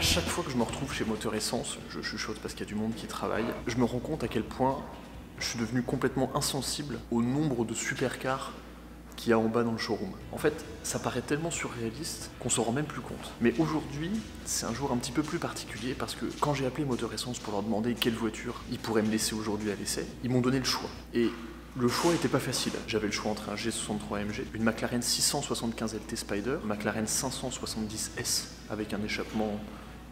chaque fois que je me retrouve chez Moteur Essence, je chuchote parce qu'il y a du monde qui travaille, je me rends compte à quel point je suis devenu complètement insensible au nombre de supercars qu'il y a en bas dans le showroom. En fait, ça paraît tellement surréaliste qu'on s'en rend même plus compte. Mais aujourd'hui, c'est un jour un petit peu plus particulier parce que quand j'ai appelé Moteur Essence pour leur demander quelle voiture ils pourraient me laisser aujourd'hui à l'essai, ils m'ont donné le choix. Et le choix n'était pas facile. J'avais le choix entre un G63 AMG, une McLaren 675 LT Spider, une McLaren 570 S avec un échappement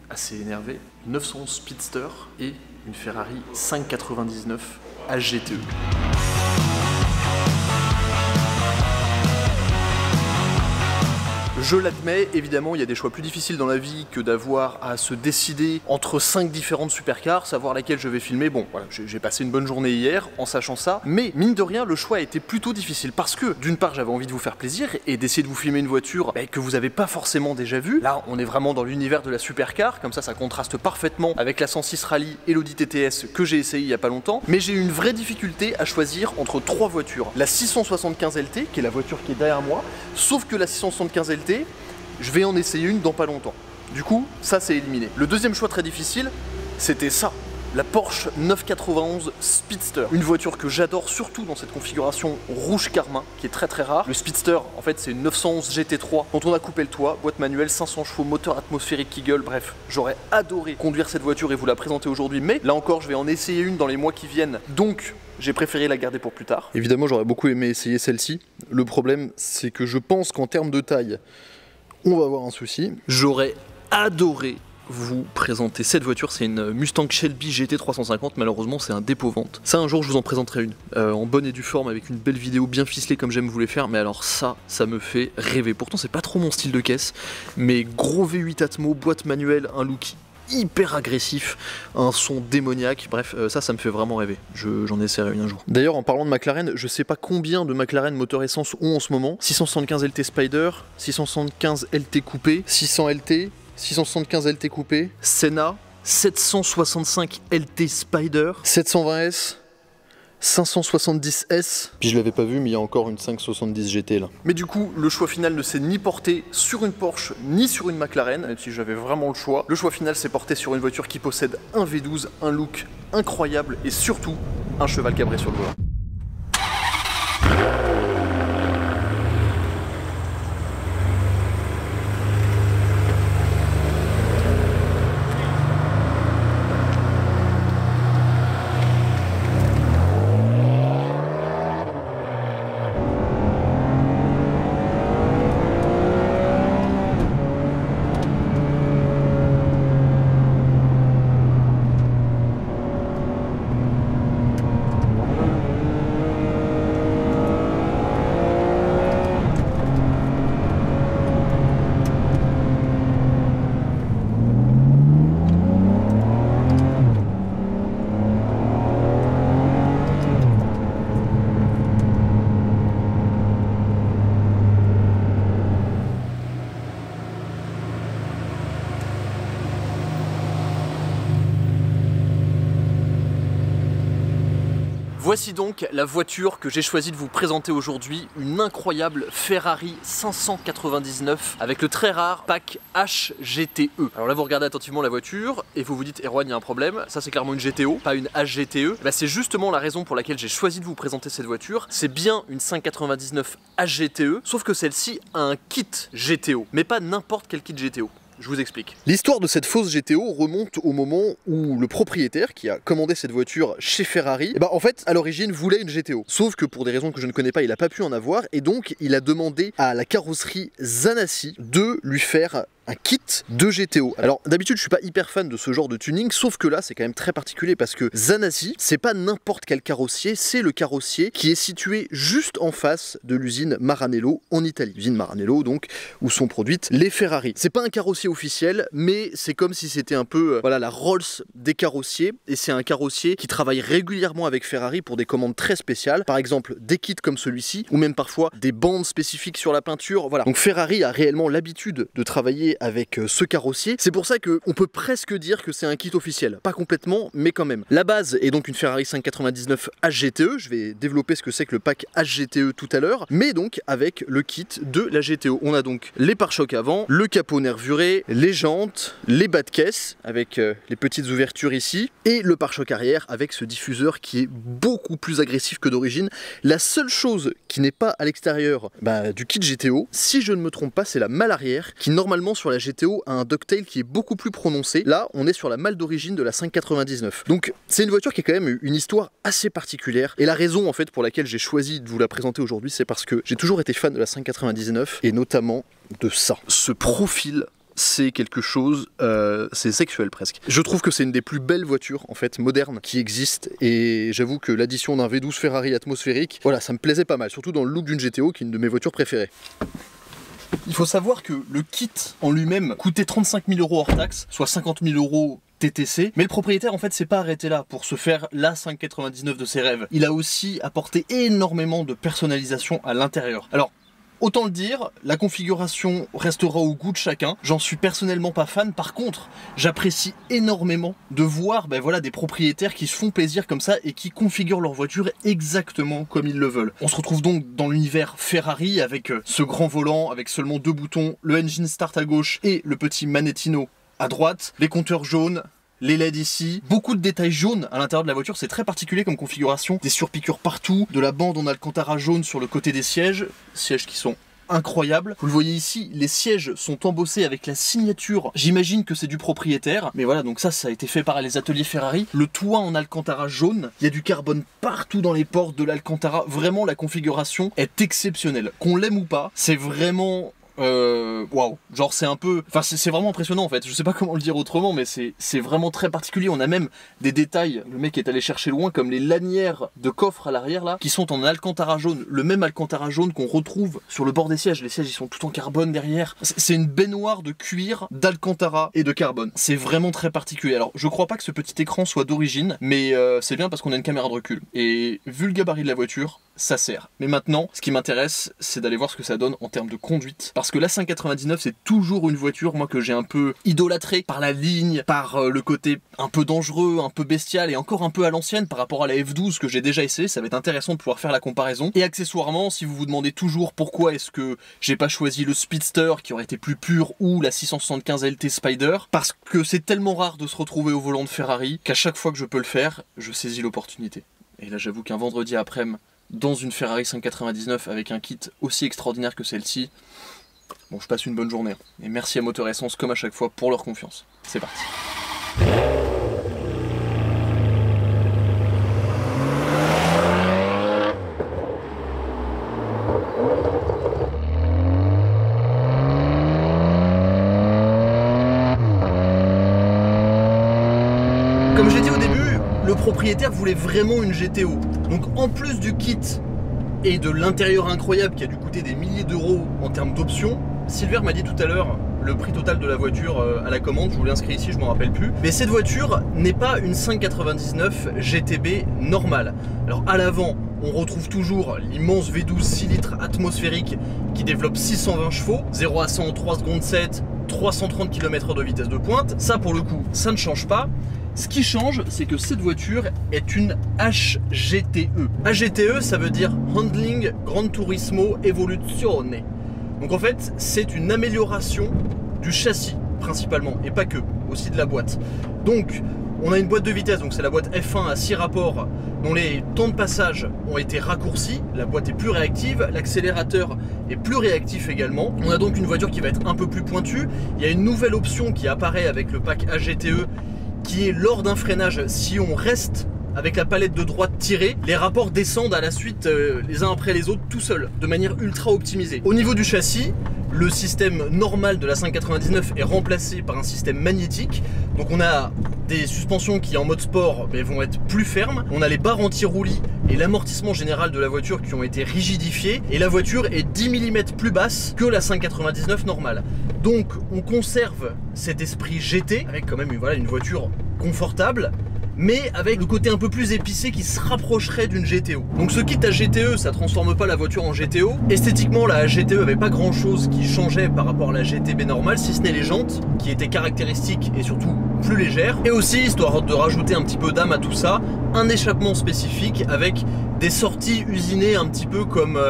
assez énervé, 911 Speedster et une Ferrari 599 AGTE. Je l'admets, évidemment, il y a des choix plus difficiles dans la vie que d'avoir à se décider entre 5 différentes supercars, savoir laquelle je vais filmer. Bon, voilà, j'ai passé une bonne journée hier en sachant ça, mais mine de rien, le choix a été plutôt difficile parce que, d'une part, j'avais envie de vous faire plaisir et d'essayer de vous filmer une voiture que vous n'avez pas forcément déjà vue. Là, on est vraiment dans l'univers de la supercar, comme ça contraste parfaitement avec la 106 Rally et l'Audi TTS que j'ai essayé il y a pas longtemps, mais j'ai eu une vraie difficulté à choisir entre 3 voitures. La 675 LT, qui est la voiture qui est derrière moi, sauf que la 675 LT, je vais en essayer une dans pas longtemps. Du coup, ça c'est éliminé. Le deuxième choix très difficile, c'était ça. La Porsche 991 Speedster. Une voiture que j'adore surtout dans cette configuration rouge carmin, qui est très très rare. Le Speedster, en fait, c'est une 911 GT3 dont on a coupé le toit, boîte manuelle, 500 chevaux, moteur atmosphérique qui gueule, bref. J'aurais adoré conduire cette voiture et vous la présenter aujourd'hui, mais là encore, je vais en essayer une dans les mois qui viennent. Donc, j'ai préféré la garder pour plus tard. Évidemment, j'aurais beaucoup aimé essayer celle-ci. Le problème, c'est que je pense qu'en termes de taille, on va avoir un souci. J'aurais adoré vous présenter cette voiture, c'est une Mustang Shelby GT350, malheureusement c'est un dépôt-vente. Ça un jour je vous en présenterai une, en bonne et due forme avec une belle vidéo bien ficelée comme j'aime vous les faire, mais alors ça me fait rêver. Pourtant c'est pas trop mon style de caisse, mais gros V8 Atmo, boîte manuelle, un look hyper agressif, un son démoniaque, bref, ça me fait vraiment rêver. J'en essaierai une un jour. D'ailleurs, en parlant de McLaren, je sais pas combien de McLaren moteur essence ont en ce moment. 675 LT Spider, 675 LT coupé, 600 LT, 675 LT coupé, Senna, 765 LT Spider, 720S, 570S, puis je l'avais pas vu mais il y a encore une 570 GT là. Mais du coup le choix final ne s'est ni porté sur une Porsche ni sur une McLaren, même si j'avais vraiment le choix. Le choix final s'est porté sur une voiture qui possède un V12, un look incroyable et surtout un cheval cabré sur le volant. Voici donc la voiture que j'ai choisi de vous présenter aujourd'hui, une incroyable Ferrari 599 avec le très rare pack HGTE. Alors là vous regardez attentivement la voiture et vous vous dites Erwan il y a un problème, ça c'est clairement une GTO, pas une HGTE. Bah, c'est justement la raison pour laquelle j'ai choisi de vous présenter cette voiture, c'est bien une 599 HGTE, sauf que celle-ci a un kit GTO, mais pas n'importe quel kit GTO. Je vous explique. L'histoire de cette fausse GTO remonte au moment où le propriétaire qui a commandé cette voiture chez Ferrari, en fait à l'origine voulait une GTO. Sauf que pour des raisons que je ne connais pas, il n'a pas pu en avoir et donc il a demandé à la carrosserie Zanassi de lui faire un kit de GTO. Alors d'habitude je suis pas hyper fan de ce genre de tuning, sauf que là c'est quand même très particulier parce que Zanassi c'est pas n'importe quel carrossier, c'est le carrossier qui est situé juste en face de l'usine Maranello en Italie. L'usine Maranello donc où sont produites les Ferrari. C'est pas un carrossier officiel mais c'est comme si c'était un peu voilà la Rolls des carrossiers et c'est un carrossier qui travaille régulièrement avec Ferrari pour des commandes très spéciales, par exemple des kits comme celui-ci ou même parfois des bandes spécifiques sur la peinture, voilà. Donc Ferrari a réellement l'habitude de travailler fait avec ce carrossier. C'est pour ça qu'on peut presque dire que c'est un kit officiel. Pas complètement, mais quand même. La base est donc une Ferrari 599 HGTE. Je vais développer ce que c'est que le pack HGTE tout à l'heure, mais donc avec le kit de la GTO. On a donc les pare-chocs avant, le capot nervuré, les jantes, les bas de caisse avec les petites ouvertures ici, et le pare-choc arrière avec ce diffuseur qui est beaucoup plus agressif que d'origine. La seule chose qui n'est pas à l'extérieur du kit GTO, si je ne me trompe pas, c'est la malle arrière qui normalement sur la GTO a un ducktail qui est beaucoup plus prononcé. Là, on est sur la malle d'origine de la 599. Donc c'est une voiture qui a quand même une histoire assez particulière, et la raison en fait pour laquelle j'ai choisi de vous la présenter aujourd'hui, c'est parce que j'ai toujours été fan de la 599 et notamment de ça. Ce profil, c'est quelque chose, c'est sexuel presque. Je trouve que c'est une des plus belles voitures en fait modernes qui existent, et j'avoue que l'addition d'un V12 Ferrari atmosphérique, voilà, ça me plaisait pas mal, surtout dans le look d'une GTO qui est une de mes voitures préférées. Il faut savoir que le kit en lui-même coûtait 35 000 € hors taxe, soit 50 000 € TTC, mais le propriétaire en fait s'est pas arrêté là pour se faire la 599 de ses rêves. Il a aussi apporté énormément de personnalisation à l'intérieur. Alors, autant le dire, la configuration restera au goût de chacun. J'en suis personnellement pas fan. Par contre, j'apprécie énormément de voir voilà, des propriétaires qui se font plaisir comme ça et qui configurent leur voiture exactement comme ils le veulent. On se retrouve donc dans l'univers Ferrari avec ce grand volant avec seulement 2 boutons, le engine start à gauche et le petit manettino à droite, les compteurs jaunes, les LED ici, beaucoup de détails jaunes à l'intérieur de la voiture, c'est très particulier comme configuration, des surpiqûres partout, de la bande en alcantara jaune sur le côté des sièges qui sont incroyables. Vous le voyez ici, les sièges sont embossés avec la signature, j'imagine que c'est du propriétaire, mais voilà, donc ça a été fait par les ateliers Ferrari. Le toit en alcantara jaune, il y a du carbone partout dans les portes de l'alcantara, vraiment la configuration est exceptionnelle. Qu'on l'aime ou pas, c'est vraiment... waouh, genre c'est un peu, enfin c'est vraiment impressionnant en fait, je sais pas comment le dire autrement, mais c'est vraiment très particulier. On a même des détails, le mec est allé chercher loin, comme les lanières de coffre à l'arrière là, qui sont en alcantara jaune, le même alcantara jaune qu'on retrouve sur le bord des sièges. Les sièges ils sont tout en carbone derrière, c'est une baignoire de cuir, d'alcantara et de carbone, c'est vraiment très particulier. Alors je crois pas que ce petit écran soit d'origine, mais c'est bien parce qu'on a une caméra de recul, et vu le gabarit de la voiture, ça sert. Mais maintenant, ce qui m'intéresse, c'est d'aller voir ce que ça donne en termes de conduite. Parce que la 599, c'est toujours une voiture, moi, que j'ai un peu idolâtrée par la ligne, par le côté un peu dangereux, un peu bestial, et encore un peu à l'ancienne par rapport à la F12 que j'ai déjà essayé. Ça va être intéressant de pouvoir faire la comparaison. Et accessoirement, si vous vous demandez toujours pourquoi est-ce que j'ai pas choisi le Speedster, qui aurait été plus pur, ou la 675 LT Spider, parce que c'est tellement rare de se retrouver au volant de Ferrari, qu'à chaque fois que je peux le faire, je saisis l'opportunité. Et là, j'avoue qu'un vendredi après-midi, dans une Ferrari 599 avec un kit aussi extraordinaire que celle-ci, bon, je passe une bonne journée. Et merci à Moteur Essence comme à chaque fois pour leur confiance. C'est parti. Comme j'ai dit au début, le propriétaire voulait vraiment une GTO. Donc en plus du kit et de l'intérieur incroyable qui a dû coûter des milliers d'euros en termes d'options, Silver m'a dit tout à l'heure le prix total de la voiture à la commande, je vous l'ai inscrit ici, je m'en rappelle plus. Mais cette voiture n'est pas une 599 GTB normale. Alors à l'avant, on retrouve toujours l'immense V12 6 litres atmosphérique qui développe 620 chevaux, 0 à 100 en 3 secondes 7, 330 km/h de vitesse de pointe. Ça pour le coup, ça ne change pas. Ce qui change, c'est que cette voiture est une HGTE. HGTE, ça veut dire Handling Gran Turismo Evoluzione. Donc en fait, c'est une amélioration du châssis, principalement, et pas que, aussi de la boîte. Donc, on a une boîte de vitesse, donc c'est la boîte F1 à 6 rapports, dont les temps de passage ont été raccourcis, la boîte est plus réactive, l'accélérateur est plus réactif également. On a donc une voiture qui va être un peu plus pointue. Il y a une nouvelle option qui apparaît avec le pack HGTE, qui est lors d'un freinage, si on reste avec la palette de droite tirée, les rapports descendent à la suite les uns après les autres tout seuls, de manière ultra optimisée. Au niveau du châssis, le système normal de la 599 est remplacé par un système magnétique. Donc on a des suspensions qui en mode sport vont être plus fermes. On a les barres anti-roulis et l'amortissement général de la voiture qui ont été rigidifiés. Et la voiture est 10 mm plus basse que la 599 normale. Donc on conserve cet esprit GT avec quand même une voiture confortable, mais avec le côté un peu plus épicé qui se rapprocherait d'une GTO. Donc ce kit à GTE, ça transforme pas la voiture en GTO. Esthétiquement, la GTE avait pas grand chose qui changeait par rapport à la GTB normale, si ce n'est les jantes, qui étaient caractéristiques et surtout plus légères. Et aussi, histoire de rajouter un petit peu d'âme à tout ça, un échappement spécifique avec des sorties usinées un petit peu comme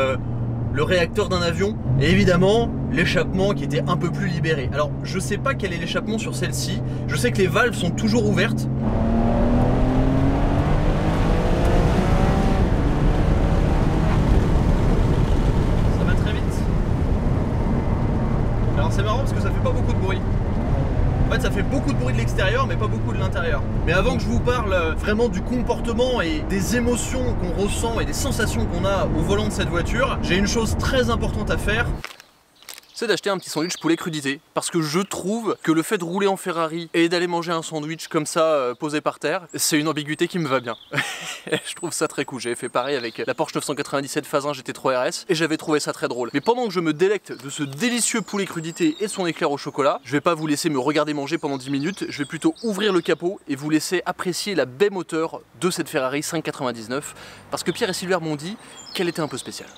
le réacteur d'un avion. Et évidemment, l'échappement qui était un peu plus libéré. Alors, je sais pas quel est l'échappement sur celle-ci. Je sais que les valves sont toujours ouvertes. C'est marrant parce que ça fait pas beaucoup de bruit. En fait ça fait beaucoup de bruit de l'extérieur mais pas beaucoup de l'intérieur. Mais avant que je vous parle vraiment du comportement et des émotions qu'on ressent et des sensations qu'on a au volant de cette voiture, j'ai une chose très importante à faire. C'est d'acheter un petit sandwich poulet crudité, parce que je trouve que le fait de rouler en Ferrari et d'aller manger un sandwich comme ça posé par terre, c'est une ambiguïté qui me va bien. Je trouve ça très cool. J'avais fait pareil avec la Porsche 997 Phase 1 GT3 RS et j'avais trouvé ça très drôle. Mais pendant que je me délecte de ce délicieux poulet crudité et de son éclair au chocolat, je vais pas vous laisser me regarder manger pendant 10 minutes, je vais plutôt ouvrir le capot et vous laisser apprécier la baie moteur de cette Ferrari 599, parce que Pierre et Sylvain m'ont dit qu'elle était un peu spéciale.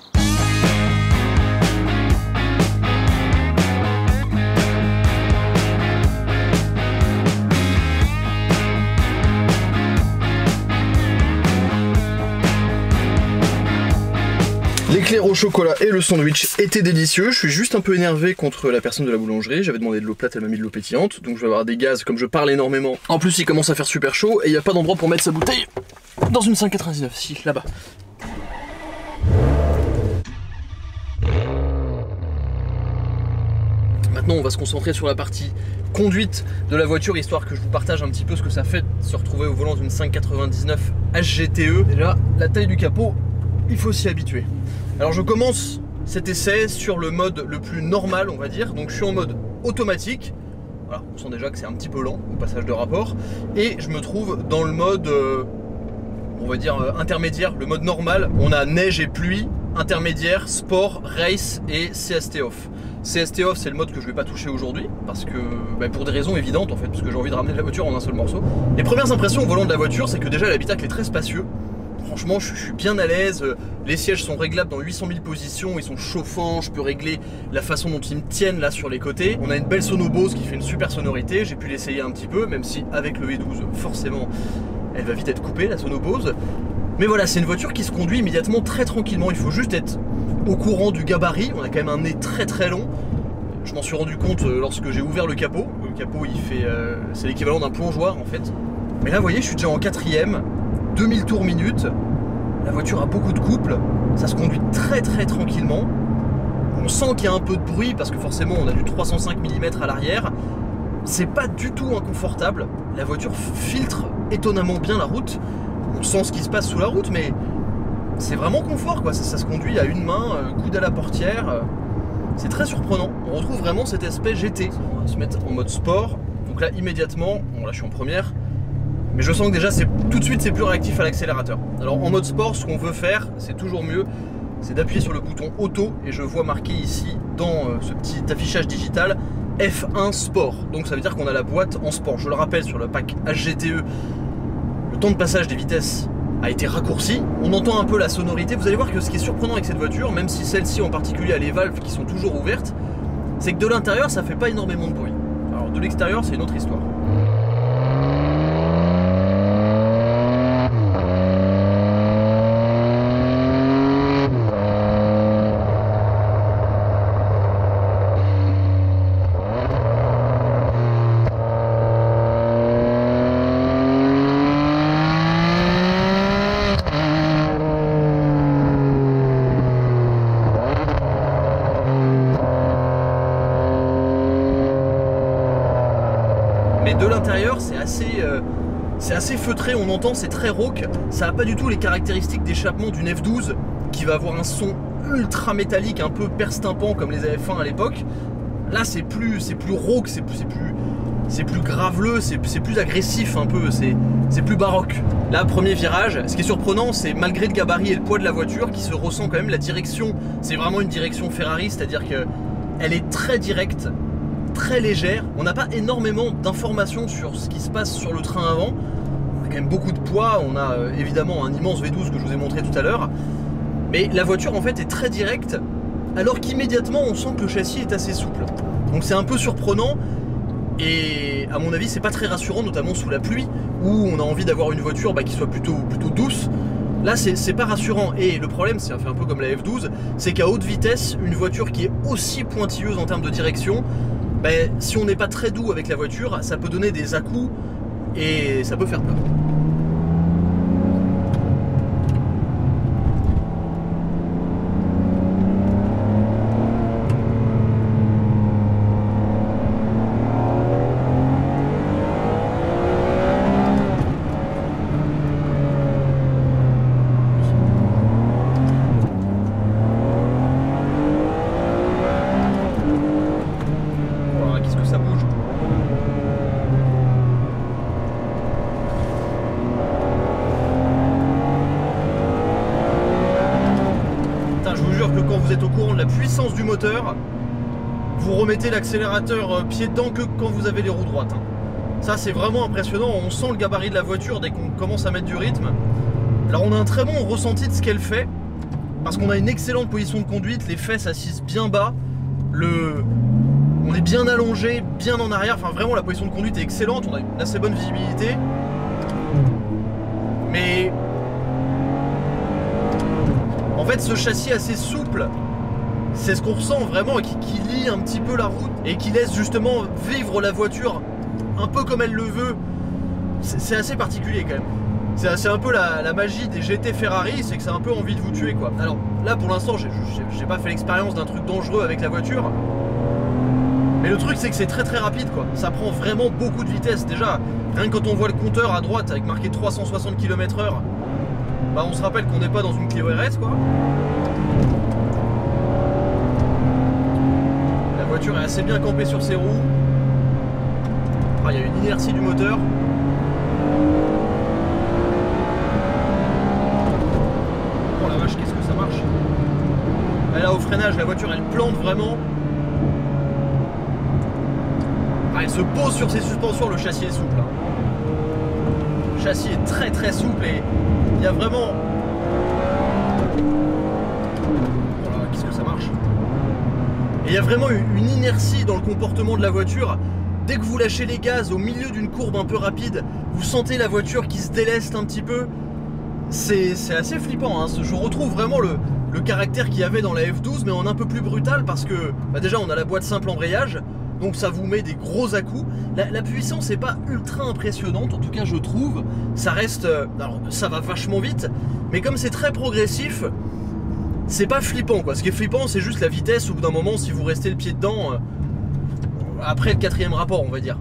L'éclair au chocolat et le sandwich étaient délicieux. Je suis juste un peu énervé contre la personne de la boulangerie. J'avais demandé de l'eau plate, elle m'a mis de l'eau pétillante. Donc je vais avoir des gaz comme je parle énormément. En plus il commence à faire super chaud et il n'y a pas d'endroit pour mettre sa bouteille dans une 5,99. Si, là-bas. Maintenant on va se concentrer sur la partie conduite de la voiture, histoire que je vous partage un petit peu ce que ça fait de se retrouver au volant d'une 599 HGTE. Déjà, la taille du capot, il faut s'y habituer. Alors je commence cet essai sur le mode le plus normal, on va dire. Donc je suis en mode automatique. Voilà, on sent déjà que c'est un petit peu lent au passage de rapport. Et je me trouve dans le mode, on va dire intermédiaire, le mode normal. On a neige et pluie, intermédiaire, sport, race et CST off. CST off, c'est le mode que je vais pas toucher aujourd'hui parce que pour des raisons évidentes en fait, parce que j'ai envie de ramener la voiture en un seul morceau. Les premières impressions au volant de la voiture, c'est que déjà l'habitacle est très spacieux. Franchement, je suis bien à l'aise. Les sièges sont réglables dans 800 000 positions, ils sont chauffants, je peux régler la façon dont ils me tiennent là sur les côtés. On a une belle sono Bose qui fait une super sonorité, j'ai pu l'essayer un petit peu, même si avec le V12, forcément, elle va vite être coupée, la sono Bose. Mais voilà, c'est une voiture qui se conduit immédiatement très tranquillement, il faut juste être au courant du gabarit. On a quand même un nez très très long. Je m'en suis rendu compte lorsque j'ai ouvert le capot. Le capot, il fait, c'est l'équivalent d'un plongeoir en fait. Mais là, vous voyez, je suis déjà en 4ème. 2000 tours minute, la voiture a beaucoup de couple, ça se conduit très très tranquillement. On sent qu'il y a un peu de bruit parce que forcément on a du 305 mm à l'arrière. C'est pas du tout inconfortable, la voiture filtre étonnamment bien la route. On sent ce qui se passe sous la route, mais c'est vraiment confort quoi. Ça se conduit à une main, coude à la portière. C'est très surprenant, on retrouve vraiment cet aspect GT. On va se mettre en mode sport, donc là immédiatement, bon là je suis en première, mais je sens que déjà tout de suite c'est plus réactif à l'accélérateur. Alors en mode sport, ce qu'on veut faire, c'est toujours mieux, c'est d'appuyer sur le bouton auto et je vois marqué ici dans ce petit affichage digital F1 Sport. Donc ça veut dire qu'on a la boîte en sport. Je le rappelle, sur le pack HGTE, le temps de passage des vitesses a été raccourci. On entend un peu la sonorité. Vous allez voir que ce qui est surprenant avec cette voiture, même si celle-ci en particulier a les valves qui sont toujours ouvertes, c'est que de l'intérieur ça fait pas énormément de bruit. Alors de l'extérieur c'est une autre histoire. Mais de l'intérieur c'est assez feutré, on entend, c'est très rauque. Ça n'a pas du tout les caractéristiques d'échappement d'une F12 qui va avoir un son ultra métallique, un peu perstimpant comme les AF1 à l'époque. Là c'est plus rauque, c'est plus graveleux, c'est plus agressif un peu, c'est plus baroque. Là, premier virage, ce qui est surprenant, c'est malgré le gabarit et le poids de la voiture, qui se ressent quand même la direction. C'est vraiment une direction Ferrari, c'est-à-dire qu'elle est très directe, très légère. On n'a pas énormément d'informations sur ce qui se passe sur le train avant. quand même beaucoup de poids, on a évidemment un immense V12 que je vous ai montré tout à l'heure, mais la voiture en fait est très directe, alors qu'immédiatement on sent que le châssis est assez souple. Donc c'est un peu surprenant, et à mon avis c'est pas très rassurant, notamment sous la pluie, où on a envie d'avoir une voiture qui soit plutôt douce. Là c'est pas rassurant, et le problème c'est un peu comme la F12, c'est qu'à haute vitesse, une voiture qui est aussi pointilleuse en termes de direction, si on n'est pas très doux avec la voiture, ça peut donner des à-coups, et ça peut faire peur. Du moteur, vous remettez l'accélérateur pied dedans que quand vous avez les roues droites. Ça c'est vraiment impressionnant, on sent le gabarit de la voiture dès qu'on commence à mettre du rythme. Alors on a un très bon ressenti de ce qu'elle fait, parce qu'on a une excellente position de conduite, les fesses assises bien bas, on est bien allongé, bien en arrière, enfin vraiment la position de conduite est excellente, on a une assez bonne visibilité. Mais en fait ce châssis assez souple, c'est ce qu'on ressent vraiment, qui lie un petit peu la route et qui laisse justement vivre la voiture un peu comme elle le veut. C'est assez particulier quand même. C'est un peu la magie des GT Ferrari, c'est que ça a un peu envie de vous tuer quoi. Alors là pour l'instant j'ai pas fait l'expérience d'un truc dangereux avec la voiture, mais le truc c'est que c'est très rapide quoi. Ça prend vraiment beaucoup de vitesse. Déjà rien que quand on voit le compteur à droite avec marqué 360 km/h, on se rappelle qu'on n'est pas dans une Clio RS quoi. La voiture est assez bien campée sur ses roues. Il y a une inertie du moteur. Oh la vache, qu'est-ce que ça marche. Et là au freinage, la voiture elle plante vraiment. Elle se pose sur ses suspensions, le châssis est souple. Le châssis est très souple et il y a vraiment... Oh là, qu'est-ce que ça marche. Et il y a vraiment une inertie dans le comportement de la voiture. Dès que vous lâchez les gaz au milieu d'une courbe un peu rapide, vous sentez la voiture qui se déleste un petit peu. C'est assez flippant, hein. Je retrouve vraiment le caractère qu'il y avait dans la F12, mais en un peu plus brutal parce que déjà on a la boîte simple embrayage, donc ça vous met des gros à-coups. La puissance n'est pas ultra impressionnante, en tout cas je trouve. Ça reste... alors ça va vachement vite, mais comme c'est très progressif, c'est pas flippant quoi. Ce qui est flippant c'est juste la vitesse. Au bout d'un moment, si vous restez le pied dedans, après le 4e rapport on va dire.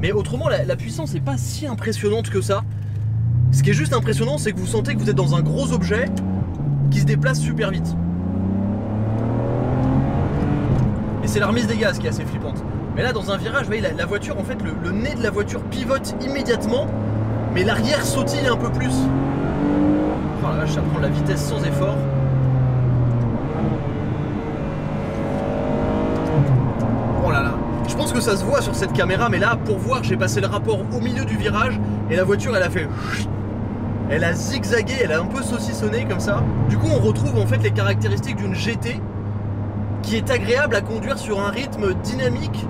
Mais autrement la puissance n'est pas si impressionnante que ça. Ce qui est juste impressionnant c'est que vous sentez que vous êtes dans un gros objet qui se déplace super vite. Et c'est la remise des gaz qui est assez flippante. Mais là dans un virage, vous voyez, la voiture en fait, le nez de la voiture pivote immédiatement, mais l'arrière sautille un peu plus. Oh la vache, ça prend la vitesse sans effort. Oh là là. Je pense que ça se voit sur cette caméra, mais là pour voir, j'ai passé le rapport au milieu du virage et la voiture elle a fait... Elle a zigzagué, elle a un peu saucissonné comme ça. Du coup on retrouve en fait les caractéristiques d'une GT qui est agréable à conduire sur un rythme dynamique,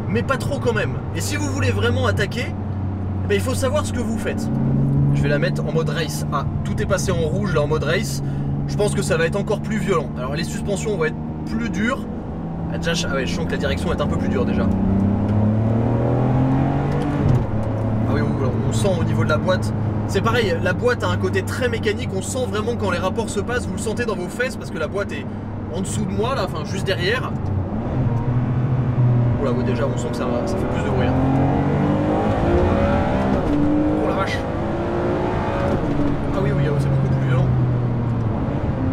mais pas trop quand même. Et si vous voulez vraiment attaquer, il faut savoir ce que vous faites. Je vais la mettre en mode race. Ah, tout est passé en rouge là en mode race. Je pense que ça va être encore plus violent. Alors les suspensions vont être plus dures. Ah, déjà, ah ouais, je sens que la direction est un peu plus dure déjà. Ah oui, on sent au niveau de la boîte. C'est pareil, la boîte a un côté très mécanique. On sent vraiment quand les rapports se passent, vous le sentez dans vos fesses parce que la boîte est en dessous de moi là, enfin juste derrière. Oh là, ouais, déjà on sent que ça fait plus de bruit. Hein. Oh la vache. Ah oui, c'est beaucoup plus violent.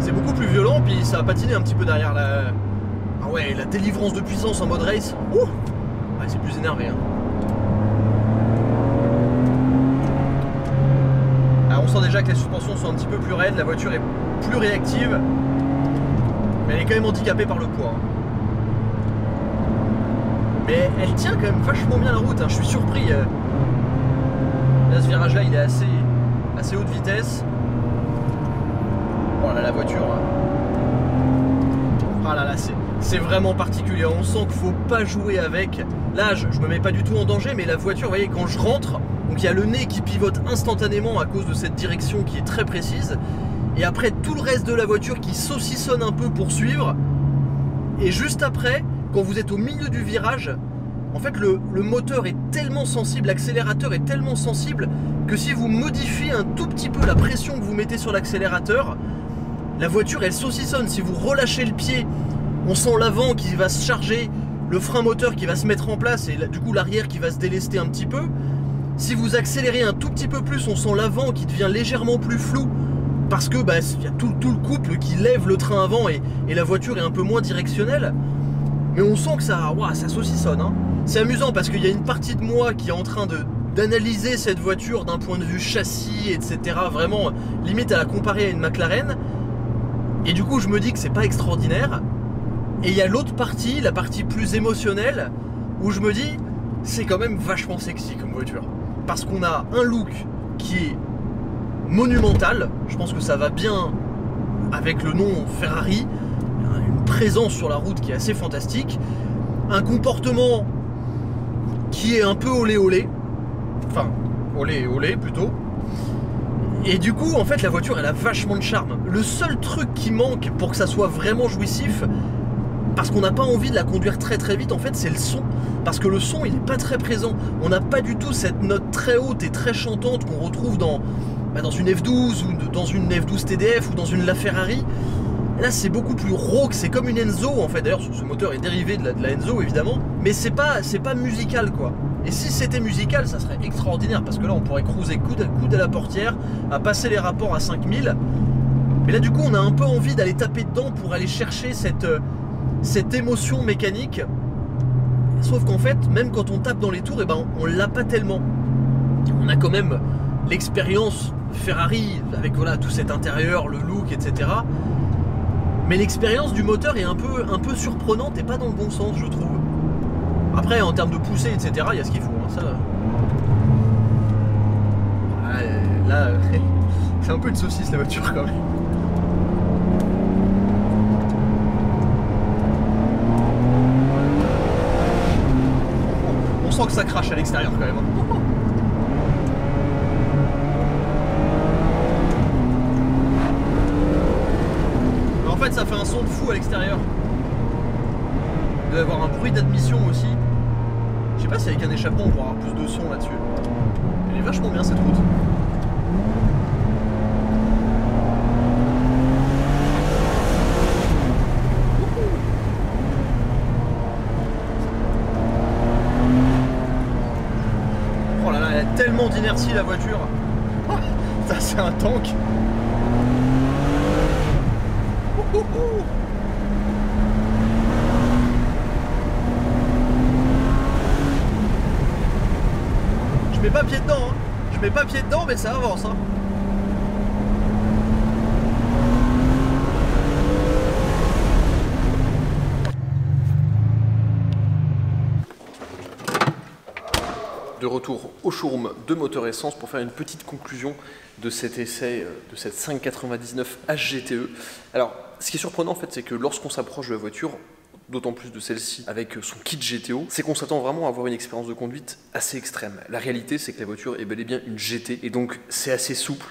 C'est beaucoup plus violent, puis ça a patiné un petit peu derrière la... Ah ouais, la délivrance de puissance en mode race. Ouh, ouais, c'est plus énervé. Hein. Alors on sent déjà que les suspensions sont un petit peu plus raides, la voiture est plus réactive. Mais elle est quand même handicapée par le poids. Mais elle tient quand même vachement bien la route, hein. Je suis surpris. Là, ce virage-là, il est assez haute vitesse. Oh là, la voiture. Ah là là, c'est vraiment particulier. On sent qu'il faut pas jouer avec. Là, je me mets pas du tout en danger, mais la voiture, vous voyez, quand je rentre, donc il y a le nez qui pivote instantanément à cause de cette direction qui est très précise. Et après, tout le reste de la voiture qui saucissonne un peu pour suivre. Et juste après, quand vous êtes au milieu du virage, en fait, le moteur est tellement sensible, l'accélérateur est tellement sensible que si vous modifiez un tout petit peu la pression que vous mettez sur l'accélérateur, la voiture, elle saucissonne. Si vous relâchez le pied, on sent l'avant qui va se charger, le frein moteur qui va se mettre en place et du coup l'arrière qui va se délester un petit peu. Si vous accélérez un tout petit peu plus, on sent l'avant qui devient légèrement plus flou parce que y a tout le couple qui lève le train avant et la voiture est un peu moins directionnelle. Mais on sent que ça saucissonne. Hein. C'est amusant parce qu'il y a une partie de moi qui est en train d'analyser cette voiture d'un point de vue châssis, etc. Vraiment, limite à la comparer à une McLaren. Et du coup, je me dis que c'est pas extraordinaire. Et il y a l'autre partie, la partie plus émotionnelle, où je me dis, c'est quand même vachement sexy comme voiture. Parce qu'on a un look qui est monumental. Je pense que ça va bien avec le nom Ferrari. Une présence sur la route qui est assez fantastique. Un comportement qui est un peu olé olé. Enfin, olé olé plutôt. Et du coup, en fait, la voiture, elle a vachement de charme. Le seul truc qui manque pour que ça soit vraiment jouissif, parce qu'on n'a pas envie de la conduire très très vite, en fait, c'est le son. Parce que le son, il n'est pas très présent. On n'a pas du tout cette note très haute et très chantante qu'on retrouve dans une F12 ou dans une F12 TDF ou dans une LaFerrari. Là, c'est beaucoup plus rauque, c'est comme une Enzo en fait. D'ailleurs, ce moteur est dérivé de la Enzo évidemment, mais c'est pas musical quoi. Et si c'était musical, ça serait extraordinaire parce que là, on pourrait cruiser coude à la portière, à passer les rapports à 5000. Mais là, du coup, on a un peu envie d'aller taper dedans pour aller chercher cette émotion mécanique. Sauf qu'en fait, même quand on tape dans les tours, on l'a pas tellement. On a quand même l'expérience Ferrari avec tout cet intérieur, le look, etc. Mais l'expérience du moteur est un peu surprenante et pas dans le bon sens, je trouve. Après, en termes de poussée, etc., il y a ce qu'il faut. Hein, ça... Là, c'est un peu une saucisse la voiture quand même. On sent que ça crache à l'extérieur quand même. En fait, ça fait un son de fou à l'extérieur. Il doit y avoir un bruit d'admission aussi. Je sais pas si avec un échappement on pourra avoir plus de son là-dessus. Elle est vachement bien cette route. Oh là là, elle a tellement d'inertie la voiture. Ça c'est un tank. Je mets pas pied dedans, hein. Je mets pas pied dedans, mais ça avance. Hein. De retour au showroom de moteur essence pour faire une petite conclusion de cet essai de cette 599 HGTE. Alors, ce qui est surprenant en fait, c'est que lorsqu'on s'approche de la voiture, d'autant plus de celle-ci avec son kit GTO, c'est qu'on s'attend vraiment à avoir une expérience de conduite assez extrême. La réalité, c'est que la voiture est bel et bien une GT, et donc c'est assez souple.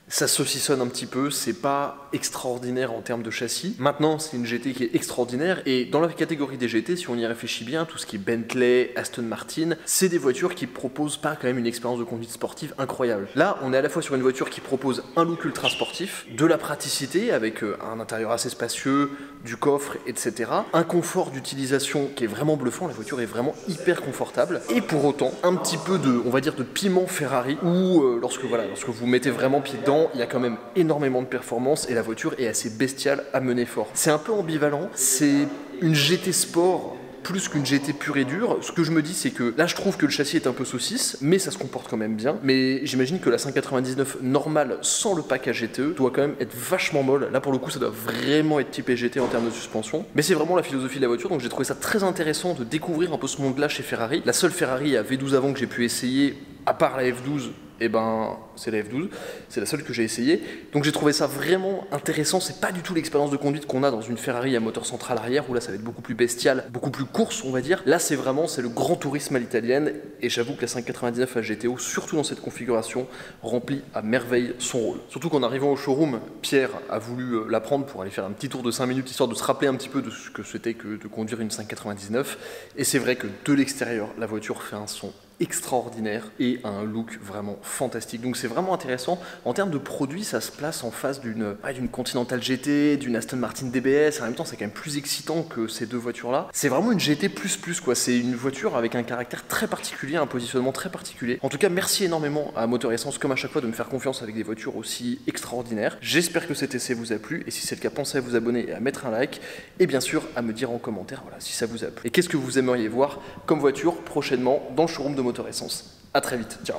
Ça saucissonne un petit peu, c'est pas extraordinaire en termes de châssis. Maintenant, c'est une GT qui est extraordinaire, et dans la catégorie des GT, si on y réfléchit bien, tout ce qui est Bentley, Aston Martin, c'est des voitures qui proposent pas quand même une expérience de conduite sportive incroyable. Là, on est à la fois sur une voiture qui propose un look ultra sportif, de la praticité avec un intérieur assez spacieux, du coffre, etc. Un confort d'utilisation qui est vraiment bluffant, la voiture est vraiment hyper confortable, et pour autant, un petit peu de, on va dire, de piment Ferrari, où lorsque vous mettez vraiment pied dedans, il y a quand même énormément de performance et la voiture est assez bestiale à mener fort. C'est un peu ambivalent, c'est une GT Sport plus qu'une GT pure et dure. Ce que je me dis, c'est que là je trouve que le châssis est un peu saucisse, mais ça se comporte quand même bien. Mais j'imagine que la 599 normale sans le pack GTE doit quand même être vachement molle. Là pour le coup ça doit vraiment être typé GT en termes de suspension. Mais c'est vraiment la philosophie de la voiture, donc j'ai trouvé ça très intéressant de découvrir un peu ce monde là chez Ferrari. La seule Ferrari à V12 avant que j'ai pu essayer, à part la F12, et ben c'est la F12, c'est la seule que j'ai essayée. Donc j'ai trouvé ça vraiment intéressant, c'est pas du tout l'expérience de conduite qu'on a dans une Ferrari à moteur central arrière, où là ça va être beaucoup plus bestial, beaucoup plus course on va dire. Là c'est le grand tourisme à l'italienne, et j'avoue que la 599 à GTO, surtout dans cette configuration, remplit à merveille son rôle. Surtout qu'en arrivant au showroom, Pierre a voulu la prendre pour aller faire un petit tour de 5 minutes, histoire de se rappeler un petit peu de ce que c'était que de conduire une 599, et c'est vrai que de l'extérieur, la voiture fait un son extraordinaire et un look vraiment fantastique. Donc c'est vraiment intéressant. En termes de produits, ça se place en face d'une Continental GT, d'une Aston Martin DBS. En même temps, c'est quand même plus excitant que ces deux voitures-là. C'est vraiment une GT++, quoi. C'est une voiture avec un caractère très particulier, un positionnement très particulier. En tout cas, merci énormément à Motor Essence, comme à chaque fois, de me faire confiance avec des voitures aussi extraordinaires. J'espère que cet essai vous a plu, et si c'est le cas, pensez à vous abonner et à mettre un like, et bien sûr à me dire en commentaire voilà, si ça vous a plu. Et qu'est-ce que vous aimeriez voir comme voiture prochainement dans le showroom de Motor Essence. A très vite, ciao.